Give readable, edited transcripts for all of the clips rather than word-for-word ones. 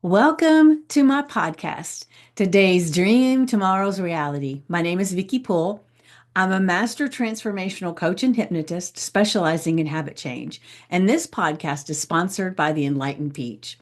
Welcome to my podcast. Today's dream, tomorrow's reality. My name is Vicki Poole. I'm a master transformational coach and hypnotist specializing in habit change. And this podcast is sponsored by the Enlightened Peach.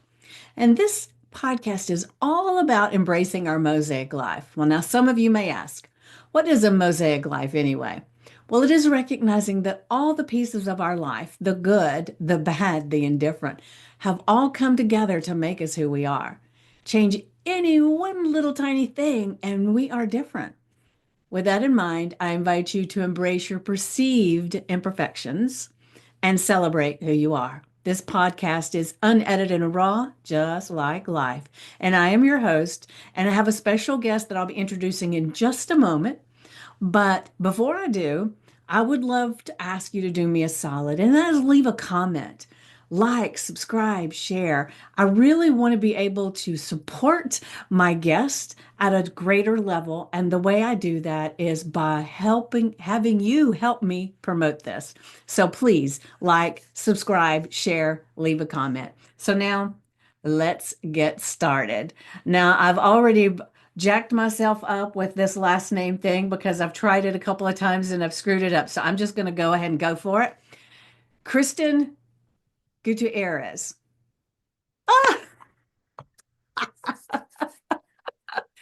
And this podcast is all about embracing our mosaic life. Well, now some of you may ask, what is a mosaic life anyway? Well, it is recognizing that all the pieces of our life, the good, the bad, the indifferent, have all come together to make us who we are. Change any one little tiny thing, and we are different. With that in mind, I invite you to embrace your perceived imperfections and celebrate who you are. This podcast is unedited and raw, just like life. And I am your host, and I have a special guest that I'll be introducing in just a moment. But before I do, I would love to ask you to do me a solid, and that is leave a comment. Like, subscribe, share. I really want to be able to support my guest at a greater level. And the way I do that is by having you help me promote this. So please like, subscribe, share, leave a comment. So now let's get started. Now, I've already jacked myself up with this last name thing because I've tried it a couple of times and I've screwed it up. So I'm just going to go ahead and go for it. Kristin Gutierrez. Ah,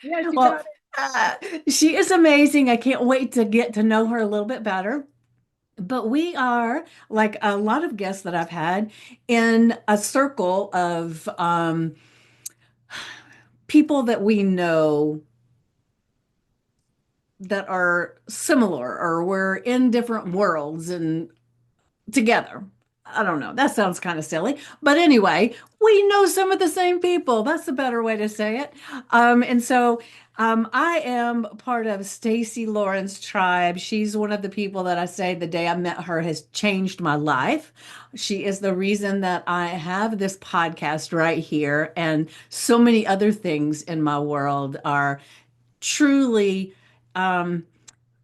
Yes, you well, got it. uh, she is amazing. I can't wait to get to know her a little bit better. But we are, like a lot of guests that I've had, in a circle of people that we know that are similar or we're in different worlds and together. I don't know. That sounds kind of silly. But anyway, we know some of the same people. That's a better way to say it. I am part of Stacy Lauren's tribe. She's one of the people that I say the day I met her has changed my life. She is the reason that I have this podcast right here, and so many other things in my world are truly um,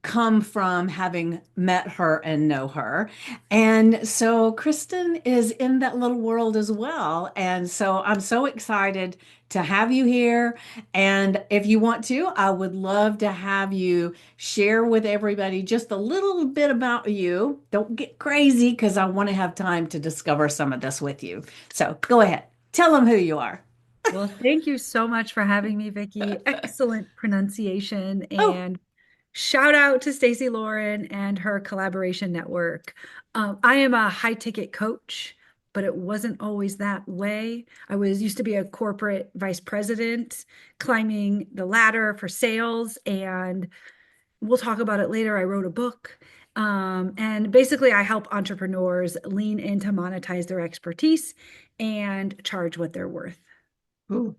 come from having met her and know her. And so Kristen is in that little world as well. And so I'm so excited to have you here. And if you want to, I would love to have you share with everybody just a little bit about you. Don't get crazy because I want to have time to discover some of this with you. So go ahead, tell them who you are. Well, thank you so much for having me, Vicky. Excellent pronunciation Oh, and shout out to Stacey Lauren and her collaboration network. I am a high ticket coach, but it wasn't always that way. I was used to be a corporate vice president, climbing the ladder for sales, and we'll talk about it later. I wrote a book. And basically, I help entrepreneurs lean in to monetize their expertise and charge what they're worth. ooh,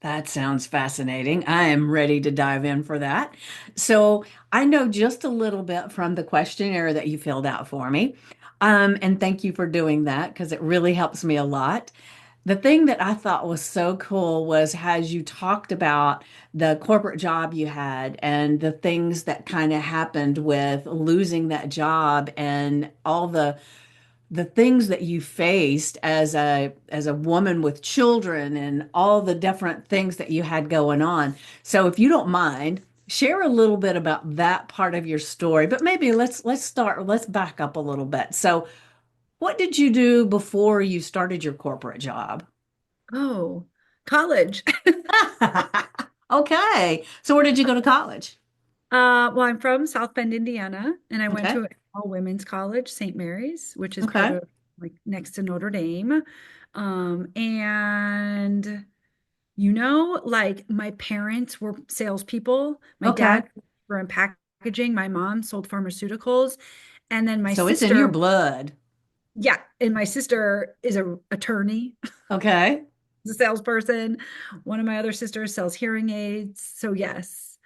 that sounds fascinating. I am ready to dive in for that. So, I know just a little bit from the questionnaire that you filled out for me. And thank you for doing that because it really helps me a lot. The thing that I thought was so cool was as you talked about the corporate job you had and the things that kind of happened with losing that job and all the things that you faced as a woman with children and all the different things that you had going on. So if you don't mind, share a little bit about that part of your story, but maybe let's back up a little bit. So what did you do before you started your corporate job? Oh, college. Okay. So where did you go to college? Well, I'm from South Bend, Indiana, and I went Okay. to a women's college, St. Mary's, which is part Okay. of like next to Notre Dame. And like my parents were salespeople. My Okay. dad were in packaging. My mom sold pharmaceuticals. And then my So it's in your sister, blood. yeah, and my sister is a attorney, Okay. a salesperson. One of my other sisters sells hearing aids. So yes,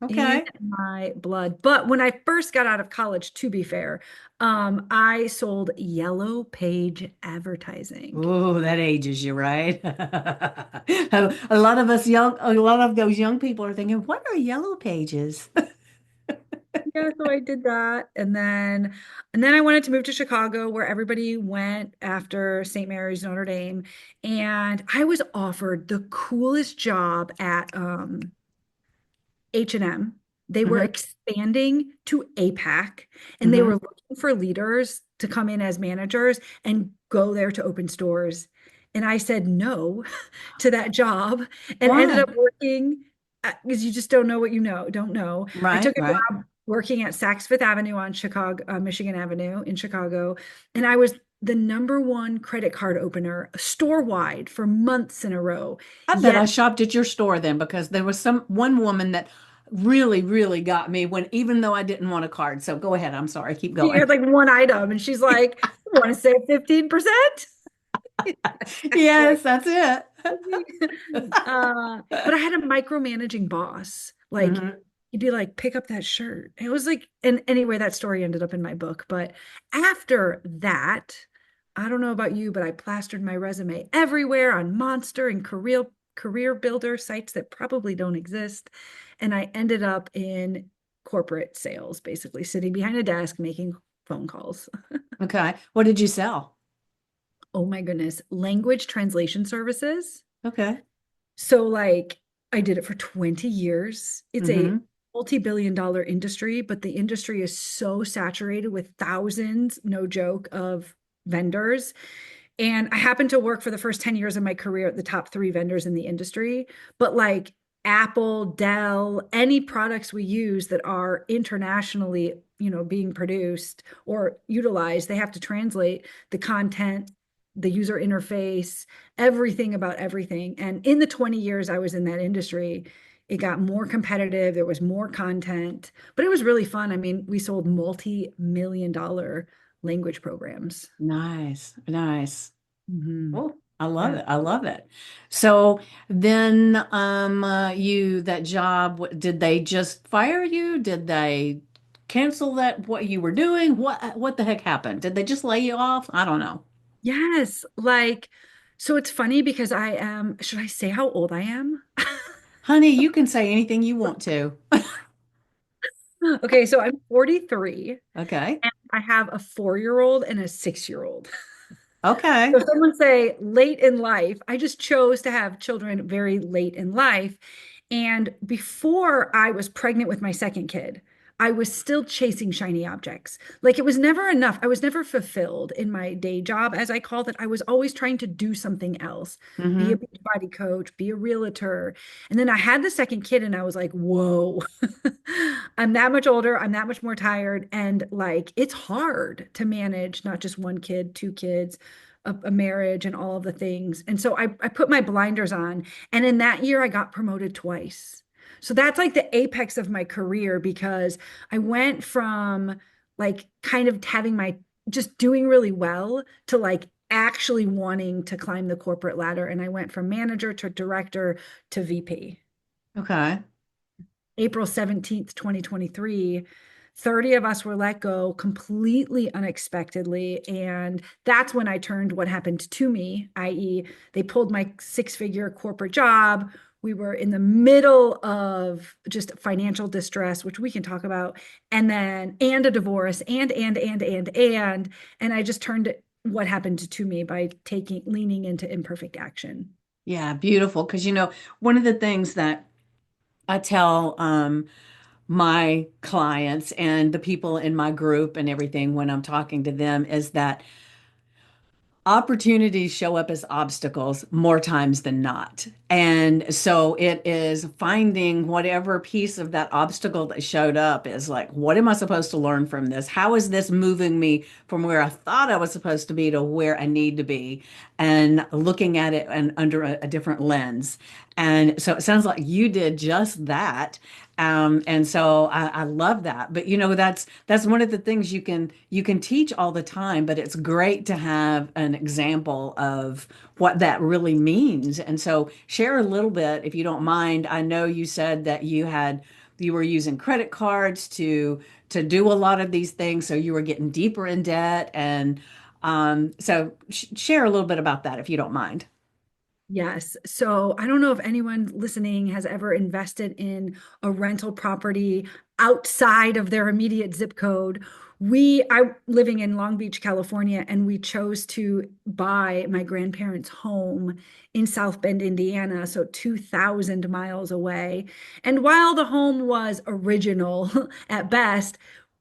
in Okay. my blood. But when I first got out of college, to be fair, I sold yellow page advertising. Oh, that ages you, right? A lot of us young, a lot of those young people are thinking, what are yellow pages? Yeah, so I did that. And then I wanted to move to Chicago where everybody went after St. Mary's Notre Dame. And I was offered the coolest job at H&M. They were Hmm. expanding to APAC and they were Hmm. looking for leaders to come in as managers and go there to open stores. And I said no to that job and ended Why? up working because you just don't know what you don't know. I Right, took a right. job working at Saks Fifth Avenue on Chicago, Michigan Avenue in Chicago. And I was the number one credit card opener store wide for months in a row. I bet I Yet shopped at your store then because there was some one woman that really, really got me when even though I didn't want a card. So go ahead. I'm sorry. Keep she going. had like one item and she's like, "You want to save 15%?" Yes, that's it. But I had a micromanaging boss. Like Hmm. he'd be like, pick up that shirt. It was like, and anyway, that story ended up in my book. But after that, I don't know about you, but I plastered my resume everywhere on Monster and career builder sites that probably don't exist. And I ended up in corporate sales, basically sitting behind a desk making phone calls. Okay. What did you sell? Oh my goodness, language translation services. Okay. So, like, I did it for 20 years. It's a Hmm. multi-billion dollar industry, but the industry is so saturated with thousands, no joke, of vendors. And I happened to work for the first 10 years of my career at the top three vendors in the industry. But like Apple, Dell, any products we use that are internationally, being produced or utilized, they have to translate the content, the user interface, everything about everything. And in the 20 years I was in that industry, it got more competitive. There was more content, but it was really fun. I mean, we sold multi-million dollar language programs. Nice. Nice. Mhm. Oh, I love Yeah. it. I love it. So then you that job, did they just fire you? Did they cancel that what you were doing? What the heck happened? Did they just lay you off? I don't know. Yes. So it's funny because should I say how old I am? Honey, you can say anything you want to. Okay, so I'm 43 Okay. and I have a 4-year-old and a 6-year-old. Okay. So someone say late in life. I just chose to have children very late in life. And before I was pregnant with my second kid, I was still chasing shiny objects. Like it was never enough. I was never fulfilled in my day job, as I called it. I was always trying to do something else, be a Hmm. body coach, be a realtor. And then I had the second kid and I was like, whoa, I'm that much older. I'm that much more tired. And like, it's hard to manage not just one kid, two kids, a marriage and all of the things. And so I put my blinders on. And in that year, I got promoted twice. So that's like the apex of my career because I went from like kind of having my just doing really well to like actually wanting to climb the corporate ladder. And I went from manager to director to VP. Okay. April 17th, 2023, 30 of us were let go completely unexpectedly. And that's when I turned what happened to me, i.e., they pulled my 6-figure corporate job. We were in the middle of just financial distress, which we can talk about, and a divorce, and I just turned what happened to me by leaning into imperfect action. Yeah, beautiful. Because one of the things that I tell my clients and the people in my group and everything when I'm talking to them is that opportunities show up as obstacles more times than not. And so it is finding whatever piece of that obstacle that showed up is like, what am I supposed to learn from this? How is this moving me from where I thought I was supposed to be to where I need to be? And looking at it and under a different lens. And so it sounds like you did just that. And so I love that. But that's one of the things you can teach all the time, but it's great to have an example of what that really means. And so share a little bit, if you don't mind. I know you said that you were using credit cards to do a lot of these things, so you were getting deeper in debt. And so share a little bit about that if you don't mind. Yes. So I don't know if anyone listening has ever invested in a rental property outside of their immediate zip code. I'm living in Long Beach, California, and we chose to buy my grandparents' home in South Bend, Indiana, so 2,000 miles away. And while the home was original at best,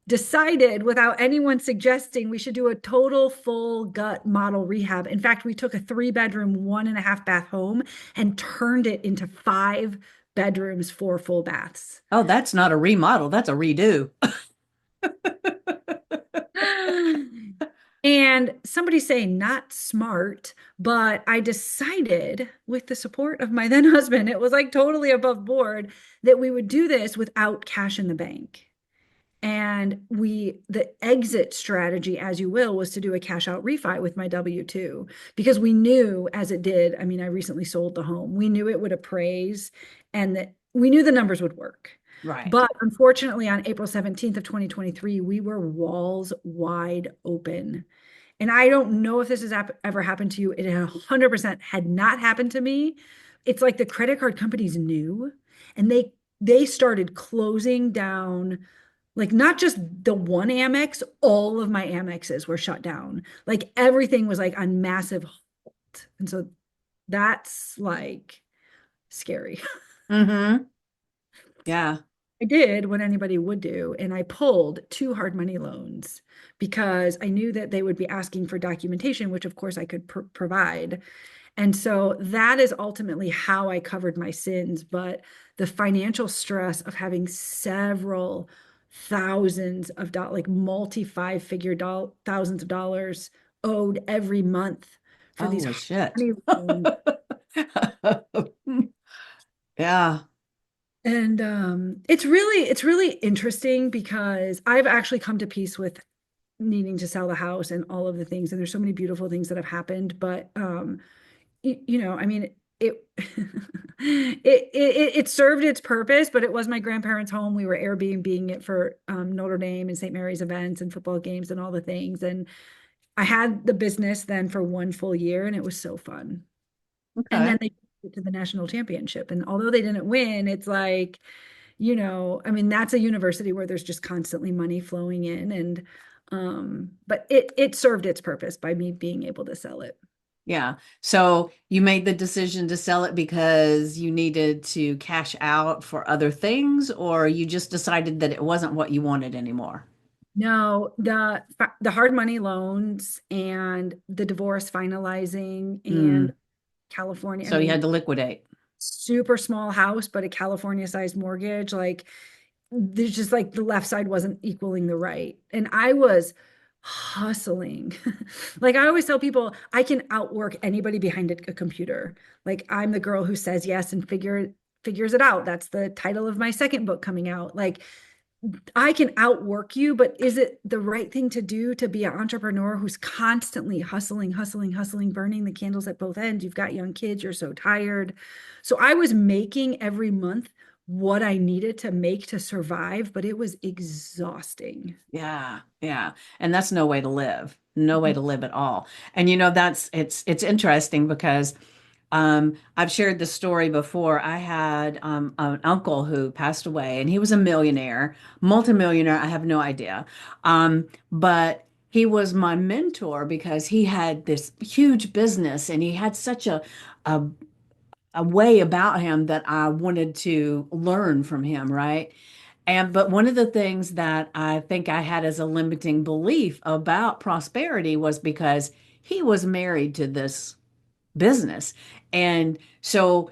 decided without anyone suggesting we should do a total full gut model rehab. In fact, we took a 3 bedroom, 1.5 bath home and turned it into 5 bedrooms, 4 full baths. Oh, that's not a remodel, that's a redo. And somebody saying not smart, but I decided with the support of my then husband, it was like totally above board that we would do this without cash in the bank. And the exit strategy, as you will, was to do a cash out refi with my W-2 because we knew as it did. I mean, I recently sold the home. We knew it would appraise and that we knew the numbers would work. Right. But unfortunately, on April 17th of 2023, we were walls wide open. And I don't know if this has ever happened to you. It 100% had not happened to me. It's like the credit card companies knew and they started closing down, like not just the one Amex, all of my Amexes were shut down. Like everything was like on massive hold. And so that's like scary. Mm-hmm. Yeah. I did what anybody would do, and I pulled 2 hard money loans because I knew that they would be asking for documentation, which of course I could provide. And so that is ultimately how I covered my sins. But the financial stress of having several thousands of dollars, like multi 5 figure thousands of dollars owed every month for these Holy hard shit. money loans. Yeah. And it's really interesting because I've actually come to peace with needing to sell the house and all of the things. And there's so many beautiful things that have happened. But I mean, it it served its purpose, but it was my grandparents' home. We were Airbnb-ing it for Notre Dame and St. Mary's events and football games and all the things. And I had the business then for 1 full year, and it was so fun. And then Okay. they took it to the national championship. And although they didn't win, it's like, I mean, that's a university where there's just constantly money flowing in. And but it served its purpose by me being able to sell it. Yeah. So you made the decision to sell it because you needed to cash out for other things, or you just decided that it wasn't what you wanted anymore? No, the hard money loans and the divorce finalizing and Mm. California, I So you had mean, to liquidate. super small house, but a California sized mortgage. Like there's just like the left side wasn't equaling the right. And I was hustling. Like I always tell people, I can outwork anybody behind a computer. Like I'm the girl who says yes and figures it out. That's the title of my second book coming out. Like I can outwork you, but is it the right thing to do to be an entrepreneur who's constantly hustling, hustling, hustling, burning the candles at both ends? You've got young kids, you're so tired. So I was making every month what I needed to make to survive, but it was exhausting. Yeah, yeah. And that's no way to live. No way to live at all. And that's it's interesting because I've shared this story before. I had an uncle who passed away and he was a millionaire, multimillionaire, I have no idea. But he was my mentor because he had this huge business and he had such a a way about him that I wanted to learn from him, right? But one of the things that I think I had as a limiting belief about prosperity was because he was married to this business. And so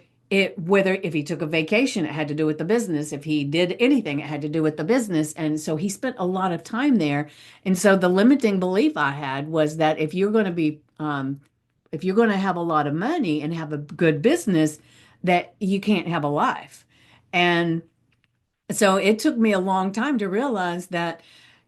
whether if he took a vacation, it had to do with the business. If he did anything, it had to do with the business. And so he spent a lot of time there. And so the limiting belief I had was that if you're going to have a lot of money and have a good business, that you can't have a life. And so it took me a long time to realize that,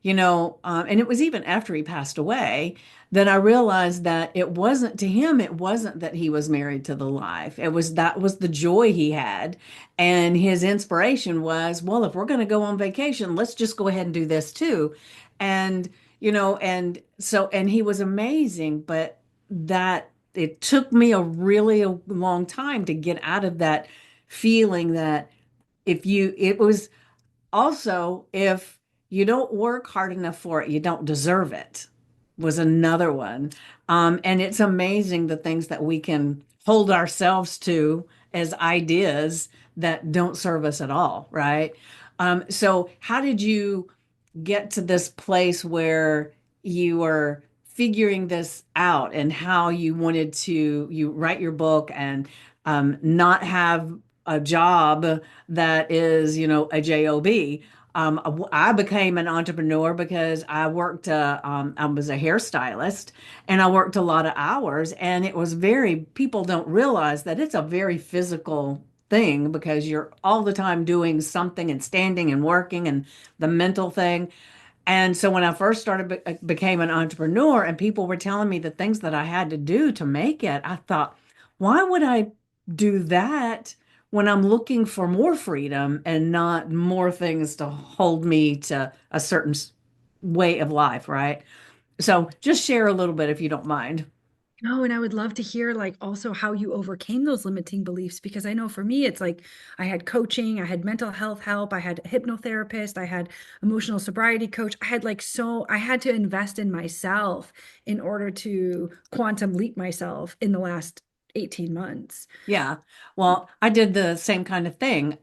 and it was even after he passed away that I realized that it wasn't to him, it wasn't that he was married to the life. That was the joy he had. And his inspiration was, well, if we're going to go on vacation, let's just go ahead and do this too. And, and he was amazing, but that. it took me a really long time to get out of that feeling that if you, it was also, if you don't work hard enough for it, you don't deserve it, was another one. And it's amazing the things that we can hold ourselves to as ideas that don't serve us at all, right? So how did you get to this place where you were figuring this out and how you wanted to you write your book and not have a job that is, a job? I became an entrepreneur because I was a hairstylist and I worked a lot of hours, and it was very, people don't realize that it's a very physical thing because you're all the time doing something and standing and working, and the mental thing. And so when I first became an entrepreneur and people were telling me the things that I had to do to make it, I thought, why would I do that when I'm looking for more freedom and not more things to hold me to a certain way of life, right? So just share a little bit if you don't mind. No, and I would love to hear like also how you overcame those limiting beliefs, because I know for me it's like I had coaching, I had mental health help, I had a hypnotherapist, I had emotional sobriety coach. I had like I had to invest in myself in order to quantum leap myself in the last 18 months. Yeah. Well, I did the same kind of thing.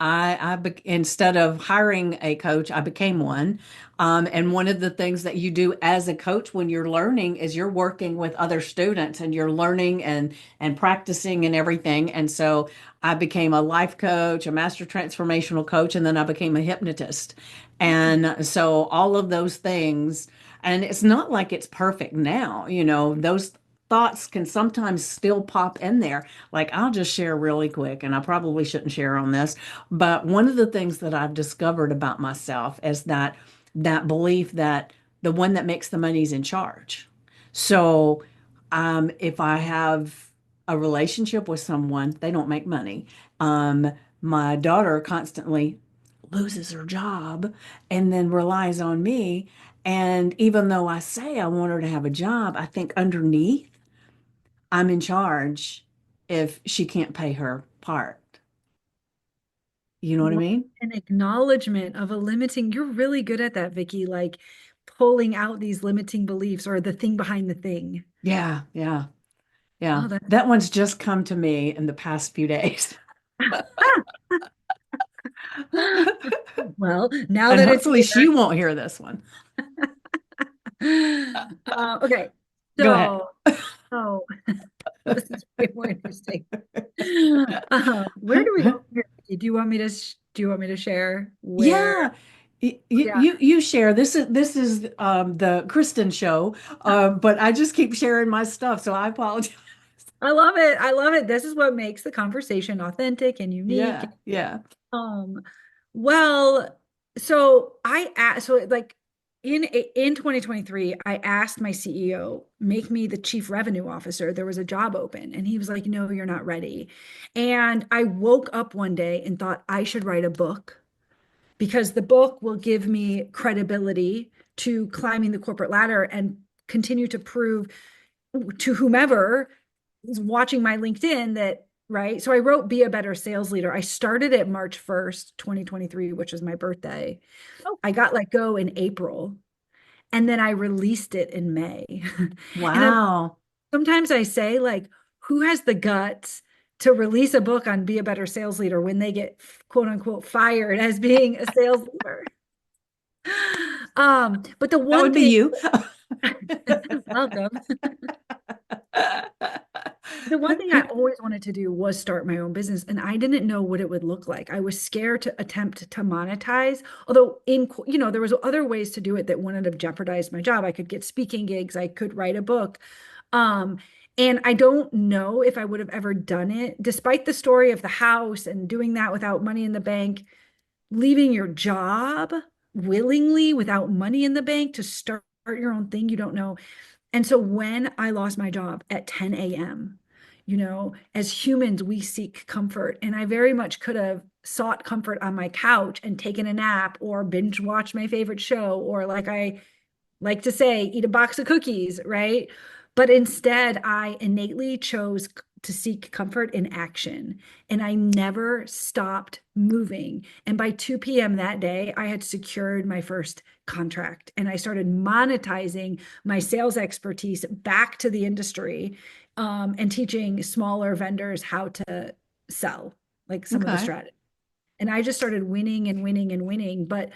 Instead of hiring a coach, I became one. And one of the things that you do as a coach when you're learning is you're working with other students and you're learning and practicing and everything. And so I became a life coach, a master transformational coach, and then I became a hypnotist. And so all of those things, and it's not like it's perfect now, those thoughts can sometimes still pop in there. Like, I'll just share really quick, and I probably shouldn't share on this, but one of the things that I've discovered about myself is that belief that the one that makes the money is in charge. So, if I have a relationship with someone, they don't make money. My daughter constantly loses her job and then relies on me. And even though I say I want her to have a job, I think underneath I'm in charge if she can't pay her part. You know what I What mean? an acknowledgement of a limiting. You're really good at that, Vicky, like pulling out these limiting beliefs or the thing behind the thing. Yeah, yeah, yeah. Oh, that's That one's just come to me in the past few days. well, now And that it's hopefully she won't hear this one. Okay, Go ahead. so oh, this is way more interesting. Where do we go from here? Do you want me to share where? Yeah. You, Yeah, you share. This is the Kristen show, but I just keep sharing my stuff, so I apologize. I love it. I love it. This is what makes the conversation authentic and unique. Yeah, yeah. Um, well, so I asked, so like in 2023, I asked my CEO, make me the chief revenue officer. There was a job open, and he was like, "No, you're not ready." And I woke up one day and thought I should write a book because the book will give me credibility to climbing the corporate ladder and continue to prove to whomever is watching my LinkedIn that, right? So I wrote Be a Better Sales Leader. I started it March 1st, 2023, which is my birthday. Oh, I got let go in April, and then I released it in May. And then wow. sometimes I say, like, who has the guts to release a book on Be a Better Sales Leader when they get quote unquote fired as being a sales leader? But the That one would be thing, you. welcome. The one thing I always wanted to do was start my own business, and I didn't know what it would look like. I was scared to attempt to monetize, although there was other ways to do it that wouldn't have jeopardized my job. I could get speaking gigs, I could write a book. Um, and I don't know if I would have ever done it, despite the story of the house and doing that without money in the bank, leaving your job willingly without money in the bank to start your own thing. You don't know. And so when I lost my job at 10 a.m., as humans, we seek comfort. And I very much could have sought comfort on my couch and taken a nap or binge watch my favorite show, or like I like to say, eat a box of cookies, right? But instead, I innately chose to seek comfort in action. And I never stopped moving. And by 2 p.m. that day, I had secured my first contract and I started monetizing my sales expertise back to the industry, and teaching smaller vendors how to sell, like some of the Okay. strategies. And I just started winning and winning and winning. But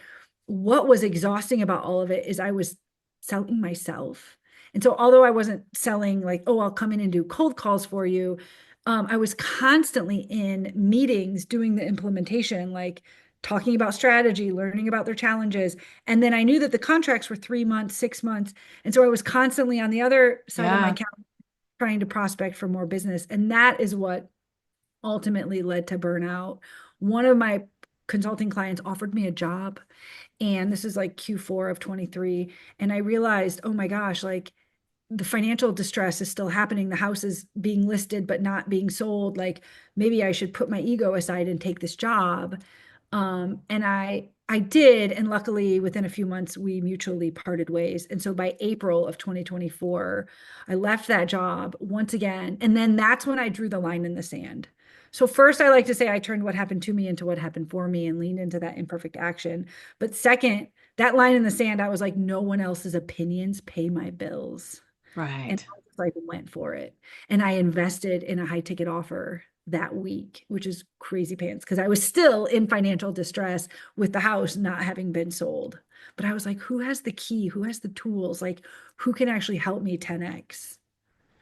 what was exhausting about all of it is I was selling myself. And so, although I wasn't selling like, oh, I'll come in and do cold calls for you, I was constantly in meetings doing the implementation, like talking about strategy, learning about their challenges. And then I knew that the contracts were 3 months, 6 months. And so I was constantly on the other side of my Yeah. account trying to prospect for more business. And that is what ultimately led to burnout. One of my consulting clients offered me a job, and this is like Q4 of 23. And I realized, oh my gosh, like the financial distress is still happening. The house is being listed, but not being sold. Like maybe I should put my ego aside and take this job. And I did. And luckily, within a few months, we mutually parted ways. And so by April of 2024, I left that job once again. And then that's when I drew the line in the sand. So first, I like to say I turned what happened to me into what happened for me and leaned into that imperfect action. But second, that line in the sand, I was like, no one else's opinions pay my bills. And Right. I just like went for it. And I invested in a high ticket offer that week, which is crazy pants because I was still in financial distress with the house not having been sold. But I was like, who has the key? Who has the tools? Like, who can actually help me 10x?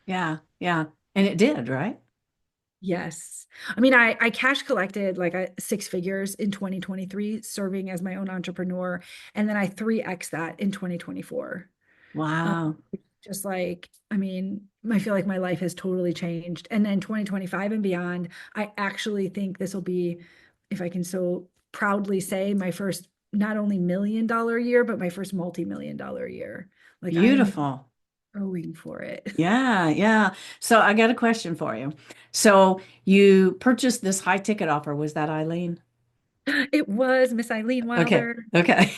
Yeah. Yeah. And it did, right? Yes. I mean, I cash collected like 6 figures in 2023, serving as my own entrepreneur. And then I 3x that in 2024. Um, Wow. just like, I mean, I feel like my life has totally changed. And then 2025 and beyond, I actually think this will be, if I can so proudly say, my first not only $1 million year, but my first multi-million-dollar year. Like I'm Beautiful. going for it. Yeah, yeah. So I got a question for you. So you purchased this high ticket offer. Was that Eileen? It was Miss Eileen Okay. Wilder. Okay.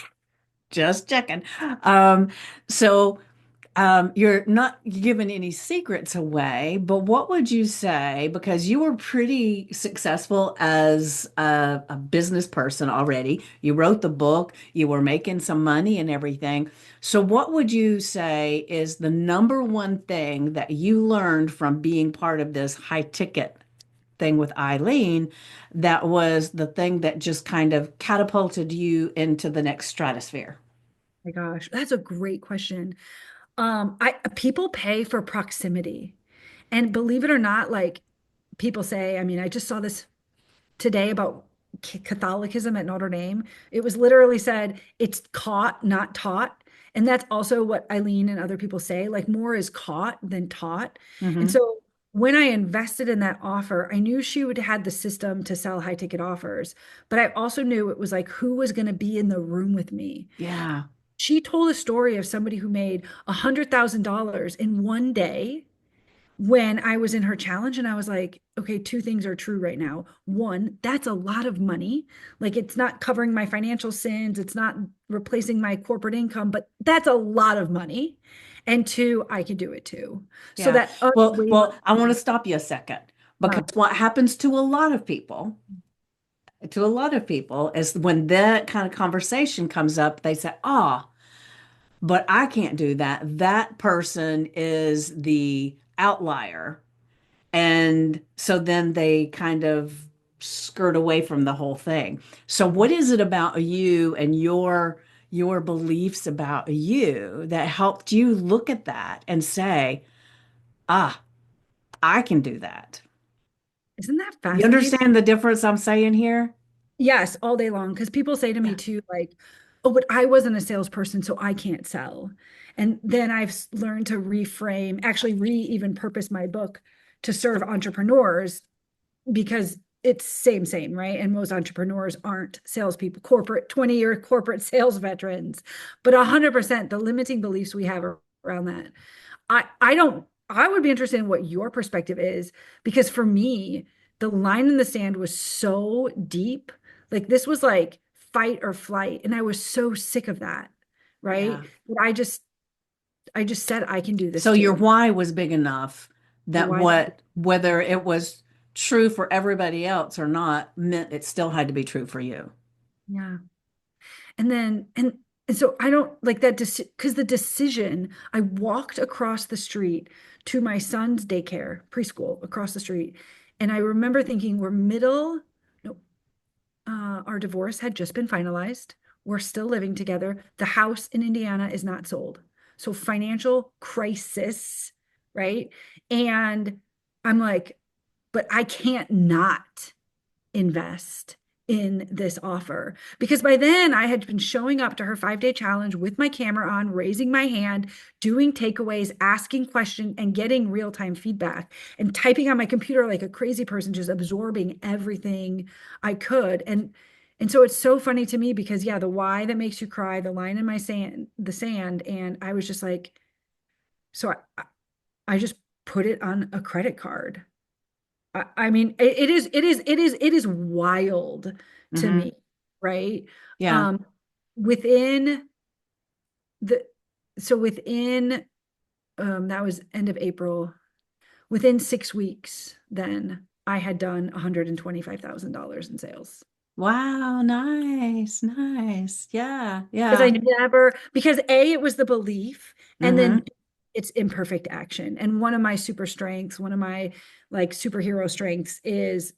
Just checking. Um, so you're not giving any secrets away, but what would you say? Because you were pretty successful as a business person already. You wrote the book, you were making some money and everything. So, what would you say is the number one thing that you learned from being part of this high ticket thing with Eileen that was the thing that just kind of catapulted you into the next stratosphere? My gosh, that's a great question. I people pay for proximity. And believe it or not, like people say, I mean, I just saw this today about Catholicism at Notre Dame. It was literally said it's caught, not taught. And that's also what Eileen and other people say, like more is caught than taught. And Hmm. so when I invested in that offer, I knew she would had the system to sell high ticket offers, but I also knew it was like who was going to be in the room with me. Yeah. She told a story of somebody who made $100,000 in one day when I was in her challenge. And I was like, okay, two things are true right now. One, that's a lot of money. Like it's not covering my financial sins, it's not replacing my corporate income, but that's a lot of money. And two, I can do it too. So Yeah. that Well, unwavering, I want to stop you a second because uh, what happens to a lot of people is when that kind of conversation comes up, they say, "Ah, but I can't do that. That person is the outlier." And so then they kind of skirt away from the whole thing. So what is it about you and your beliefs about you that helped you look at that and say, "Ah, I can do that." isn't that You fascinating? understand the difference I'm saying here? Yes, all day long. Because people say to me Yeah. too, like, oh, but I wasn't a salesperson, so I can't sell. And then I've learned to reframe, actually even purpose my book to serve entrepreneurs because it's same, right? And most entrepreneurs aren't salespeople, corporate 20-year corporate sales veterans, but 100% the limiting beliefs we have around that. I don't. I would be interested in what your perspective is because for me, the line in the sand was so deep. Like this was like fight or flight, and I was so sick of that, right? Yeah. That I just said I can do this So your too. why was big enough The that why, whether it was true for everybody else or not, meant it still had to be true for you. yeah. And then, and so I don't like that because the decision, I walked across the street to my son's daycare, preschool across the street. And I remember thinking, no, our divorce had just been finalized. We're still living together. The house in Indiana is not sold. So financial crisis, right? And I'm like, but I can't not invest in this offer because by then I had been showing up to her 5-day challenge with my camera on, raising my hand, doing takeaways, asking questions, and getting real-time feedback and typing on my computer like a crazy person, just absorbing everything I could. And so it's so funny to me because yeah, the why that makes you cry, the line in my sand, the sand, and I was just like, so I just put it on a credit card. I mean, it is wild to Hmm. me, right? Yeah. Um, within the, so within, that was end of April, within 6 weeks, then I had done $125,000 in sales. Wow, nice, nice. Yeah, Because yeah. I never, because A, it was the belief, and then Hmm. B, it's imperfect action. And one of my super strengths, one of my like superhero strengths is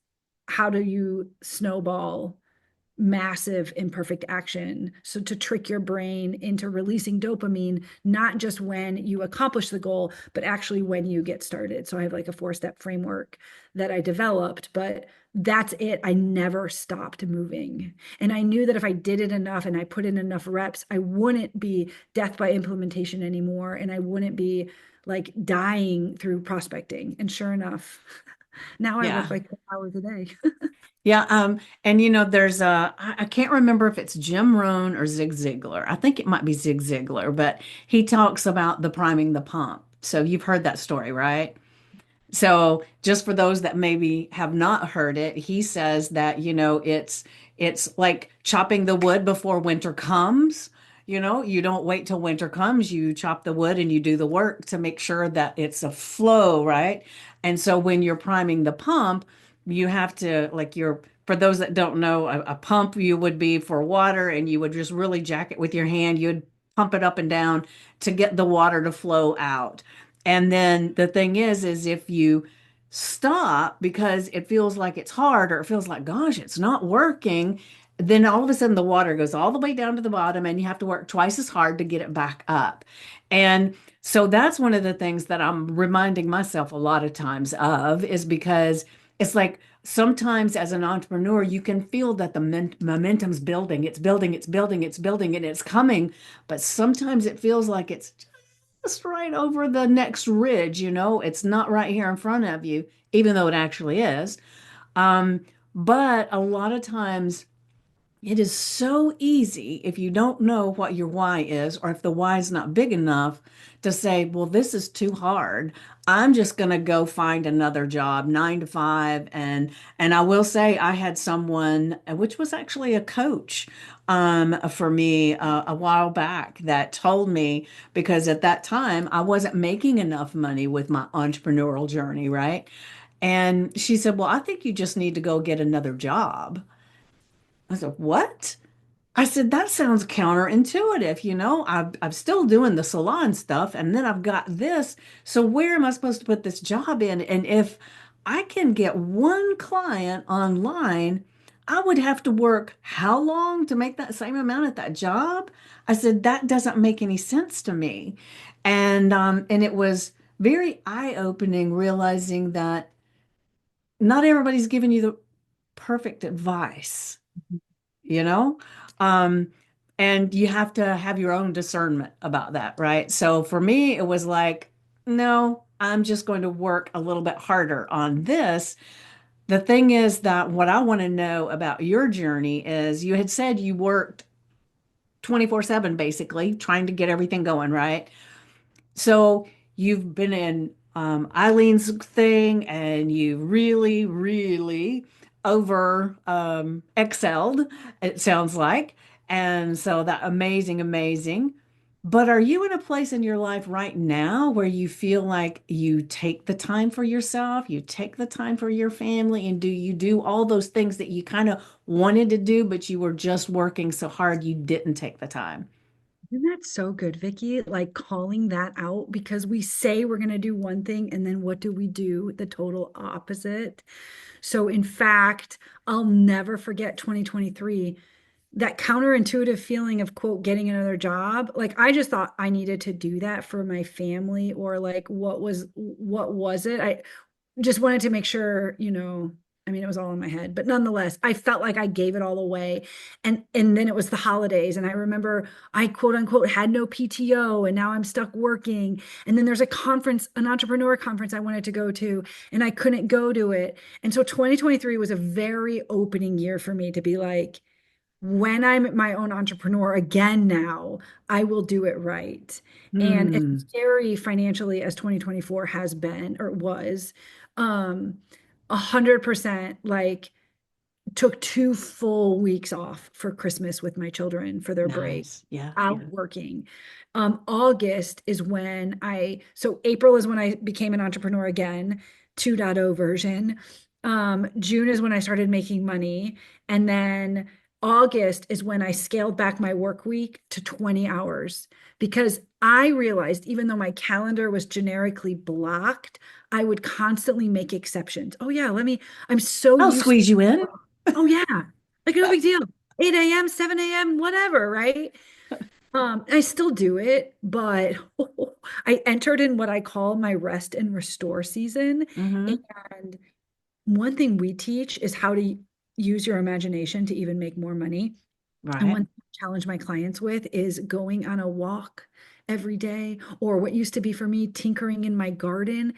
how do you snowball massive imperfect action. So to trick your brain into releasing dopamine, not just when you accomplish the goal, but actually when you get started. So I have like a 4-step framework that I developed, but that's it. I never stopped moving. And I knew that if I did it enough and I put in enough reps, I wouldn't be death by implementation anymore. And I wouldn't be like dying through prospecting. And sure enough, now I work Yeah. like 4 hours a day. Yeah, and there's I can't remember if it's Jim Rohn or Zig Ziglar. I think it might be Zig Ziglar, but he talks about the priming the pump. So you've heard that story, right? So just for those that maybe have not heard it, he says that, it's like chopping the wood before winter comes. You don't wait till winter comes, you chop the wood and you do the work to make sure that it's a flow, right? And so when you're priming the pump, you have to like for those that don't know, a pump you would be for water and you would just really jack it with your hand. You'd pump it up and down to get the water to flow out. And then the thing is if you stop because it feels like it's hard or it feels like, gosh, it's not working, then all of a sudden the water goes all the way down to the bottom and you have to work twice as hard to get it back up. And so that's one of the things that I'm reminding myself a lot of times of is because it's like sometimes as an entrepreneur, you can feel that the momentum's building, it's building, it's building, it's building, and it's coming. But sometimes it feels like it's just right over the next ridge, it's not right here in front of you, even though it actually is. Um, but a lot of times it is so easy if you don't know what your why is, or if the why is not big enough to say, well, this is too hard. I'm just going to go find another job, 9 to 5. And I will say I had someone, which was actually a coach, for me a while back that told me because at that time I wasn't making enough money with my entrepreneurial journey, right? And she said, well, I think you just need to go get another job. I said, what? I said, that sounds counterintuitive. I'm still doing the salon stuff and then I've got this. So where am I supposed to put this job in? And if I can get one client online, I would have to work how long to make that same amount at that job? I said, that doesn't make any sense to me. And it was very eye-opening realizing that not everybody's giving you the perfect advice, you know? Um, and you have to have your own discernment about that, right? So for me, it was like, no, I'm just going to work a little bit harder on this. The thing is that what I want to know about your journey is you had said you worked 24/7 basically, trying to get everything going, right? So you've been in Eileen's thing and you really, really over excelled, it sounds like. And so that amazing, amazing. But are you in a place in your life right now where you feel like you take the time for yourself, you take the time for your family, and do you do all those things that you kind of wanted to do, but you were just working so hard you didn't take the time? Isn't that so good, Vicky? Like calling that out because we say we're going to do one thing and then what do we do? The total opposite. So, in fact, I'll never forget 2023, that counterintuitive feeling of, quote, getting another job. Like, I just thought I needed to do that for my family, or like, what was it? I just wanted to make sure, I mean, it was all in my head, but nonetheless, I felt like I gave it all away. And then it was the holidays. And I remember I quote unquote had no PTO and now I'm stuck working. And then there's a conference, an entrepreneur conference I wanted to go to, and I couldn't go to it. And so 2023 was a very opening year for me to be like, when I'm my own entrepreneur again now, I will do it right. And as Hmm. scary financially as 2024 has been or was, 100% like took 2 full weeks off for Christmas with my children for their break, Nice. Yeah. out Yeah. working. August is when so April is when I became an entrepreneur again, 2.0 version. June is when I started making money. And then August is when I scaled back my work week to 20 hours because I realized even though my calendar was generically blocked, I would constantly make exceptions. Oh, yeah, I'm so I'll used squeeze you in. to, oh, yeah, like no big deal. 8 a.m., 7 a.m., whatever, right? I still do it, but I entered in what I call my rest and restore season. Hmm. And one thing we teach is how to use your imagination to even make more money. And Right. one thing I challenge my clients with is going on a walk every day, or what used to be for me, tinkering in my garden,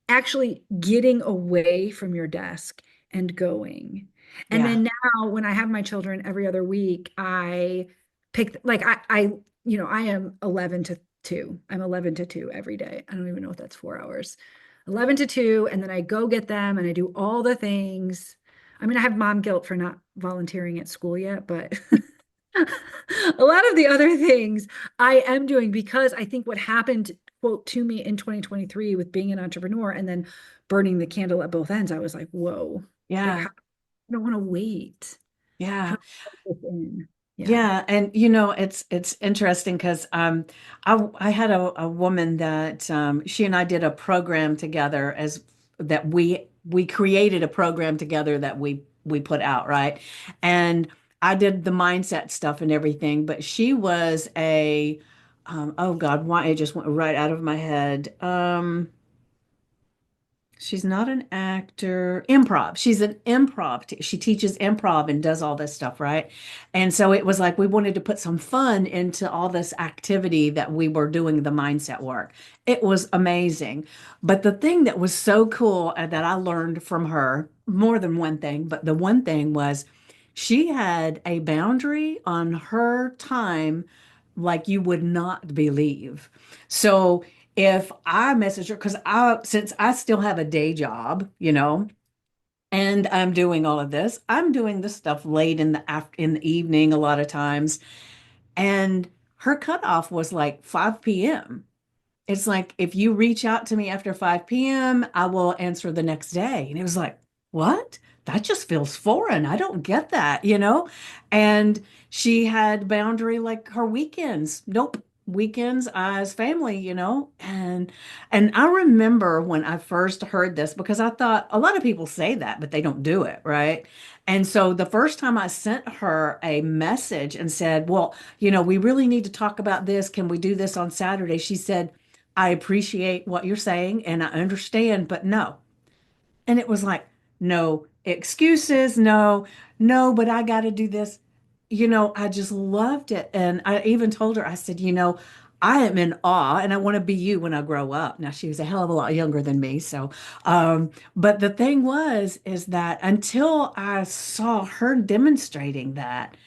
actually getting away from your desk and going. And Yeah. then now when I have my children every other week, I pick like I am 11 to 2. I'm 11 to 2 every day. I don't even know if that's 4 hours. 11 to 2, and then I go get them and I do all the things. I mean, I have mom guilt for not volunteering at school yet, but a lot of the other things I am doing because I think what happened, quote, to me in 2023 with being an entrepreneur and then burning the candle at both ends, I was like, whoa, like, Yeah. how, I don't want to wait. How Yeah. do I put this in? Yeah. Yeah, and it's interesting because I had a woman that she and I did a program together as that we created a program together that we put out, right? And I did the mindset stuff and everything, but she was a oh God, why it just went right out of my head. She's not an actor. Improv. She's an improv. She teaches improv and does all this stuff, right? And so it was like we wanted to put some fun into all this activity that we were doing the mindset work. It was amazing. But the thing that was so cool and that I learned from her, more than one thing, but the one thing was she had a boundary on her time like you would not believe. So if I message her, because since I still have a day job, and I'm doing all of this, I'm doing this stuff late in the evening a lot of times, and her cutoff was like 5 p.m. It's like if you reach out to me after 5 p.m., I will answer the next day. And it was like, what? That just feels foreign. I don't get that. And she had boundary like her weekends. Nope. Weekends as family. And I remember when I first heard this because I thought a lot of people say that, but they don't do it, right? And so the first time I sent her a message and said, well, we really need to talk about this. Can we do this on Saturday? She said, I appreciate what you're saying and I understand, but no. And it was like, no excuses, no, no, but I got to do this. I just loved it. And I even told her, I said, I am in awe and I want to be you when I grow up. Now, she was a hell of a lot younger than me. But the thing is that until I saw her demonstrating that,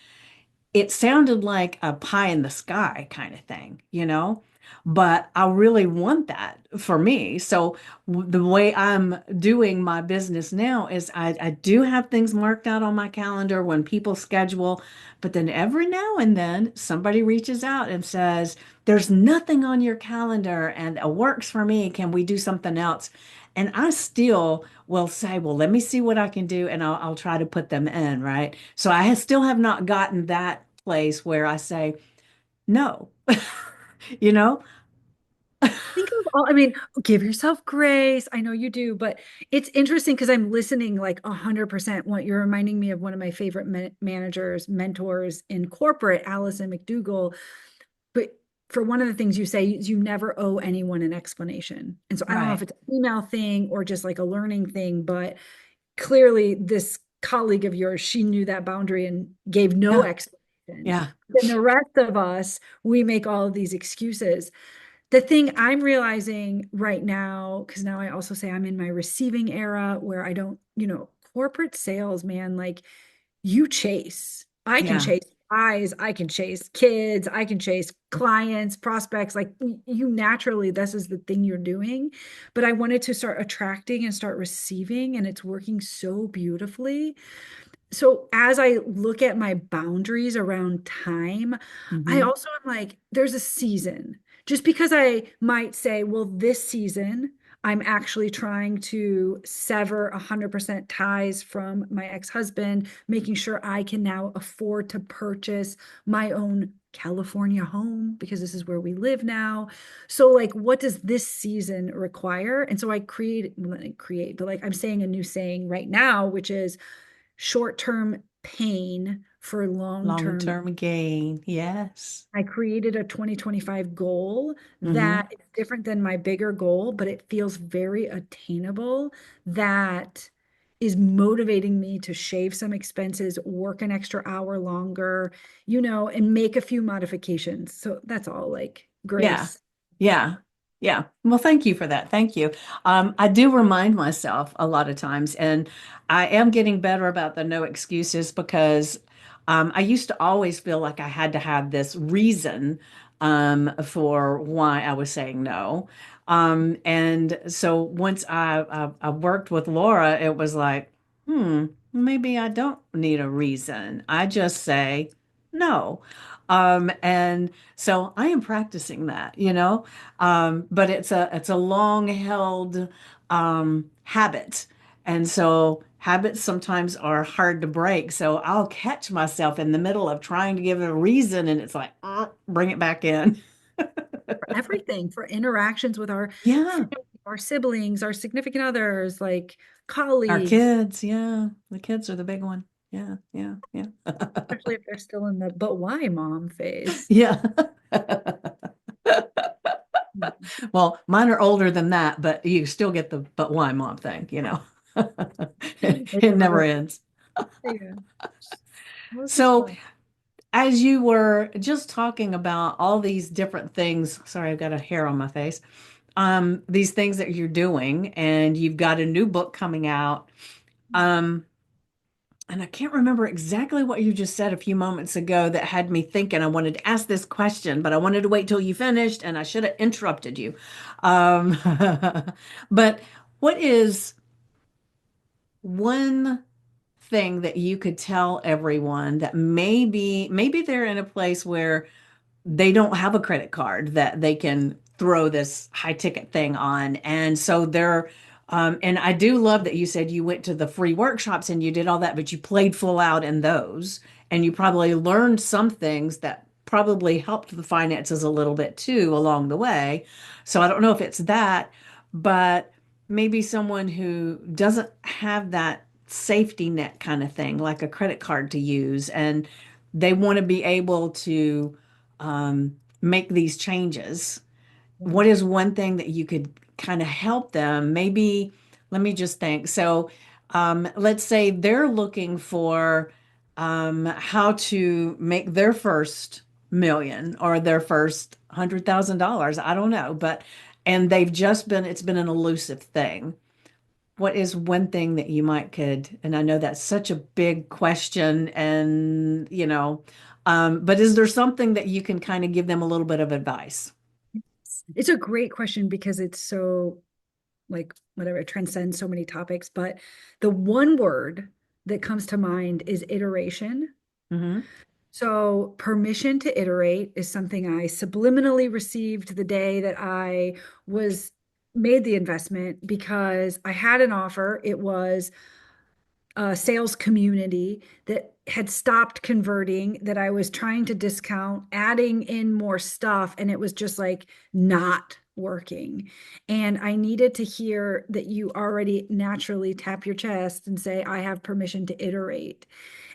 it sounded like a pie in the sky kind of thing. but I really want that for me. So the way I'm doing my business now is I do have things marked out on my calendar when people schedule, but then every now and then somebody reaches out and says, there's nothing on your calendar and it works for me. Can we do something else? And I still will say, well, let me see what I can do, and I'll try to put them in, right? So still have not gotten that place where I say, no, you know? Think of all, I mean, give yourself grace. I know you do, but it's interesting because I'm listening like 100%. What you're reminding me of one of my favorite managers, mentors in corporate, Allison McDougall. But for one of the things you say is you never owe anyone an explanation. And so I don't know if Right. it's a female thing or just like a learning thing, but clearly this colleague of yours, she knew that boundary and gave no Yeah. explanation. Yeah. Then the rest of us, we make all of these excuses. The thing I'm realizing right now, because now I also say I'm in my receiving era where I don't, corporate sales, man, like you chase. I can Yeah. chase eyes, I can chase kids, I can chase clients, prospects. Like you naturally, this is the thing you're doing. But I wanted to start attracting and start receiving, and it's working so beautifully. So as I look at my boundaries around time, I Hmm. also am like, there's a season. Just because I might say, well, this season, I'm actually trying to sever 100% ties from my ex-husband, making sure I can now afford to purchase my own California home because this is where we live now. So, like, what does this season require? And so I create, well, not create, but like I'm saying a new saying right now, which is short-term pain for long-term. Long-term gain. Yes. I created a 2025 goal Hmm. that is different than my bigger goal, but it feels very attainable, that is motivating me to shave some expenses, work an extra hour longer, and make a few modifications. So that's all, like, Yeah. grace. Yeah. Yeah. Well, thank you for that. Thank you. I do remind myself a lot of times, and I am getting better about the no excuses because I used to always feel like I had to have this reason for why I was saying no. And so once I worked with Laura, it was like, maybe I don't need a reason. I just say no. And so I am practicing that, but it's a long held habit. And so habits sometimes are hard to break. So I'll catch myself in the middle of trying to give it a reason and it's like, bring it back in. For everything, for interactions with our Yeah. family, our siblings, our significant others, like Our colleagues, kids. Yeah. The kids are the big one. Yeah. Yeah. Yeah. especially if they're still in the but why mom phase. Yeah. Mhm. Well, mine are older than that, but you still get the but why mom thing. They It never never go. ends. Yeah. Well, this is So, fun. as you were just talking about all these different things, sorry, I've got a hair on my face. These things that you're doing, and you've got a new book coming out. Um, and I can't remember exactly what you just said a few moments ago that had me thinking I wanted to ask this question, but I wanted to wait till you finished, and I should have interrupted you. Um, but what is one thing that you could tell everyone that maybe they're in a place where they don't have a credit card that they can throw this high ticket thing on. And so and I do love that you said you went to the free workshops and you did all that, but you played full out in those. And you probably learned some things that probably helped the finances a little bit too along the way. So I don't know if it's that, but maybe someone who doesn't have that safety net kind of thing, like a credit card to use, and they want to be able to make these changes. Yeah. What is one thing that you could kind of help them? Maybe, let me just think. So, let's say they're looking for how to make their first million or their first $100,000. I don't know, and it's been an elusive thing. What is one thing that you might could, and I know that's such a big question but is there something that you can kind of give them a little bit of advice? It's a great question because it's so like whatever, it transcends so many topics. But the one word that comes to mind is iteration. Hmm. So, permission to iterate is something I subliminally received the day that I was made the investment because I had an offer. It was sales community that had stopped converting, that I was trying to discount, adding in more stuff, and it was just like not working. And I needed to hear that you already naturally tap your chest and say, I have permission to iterate.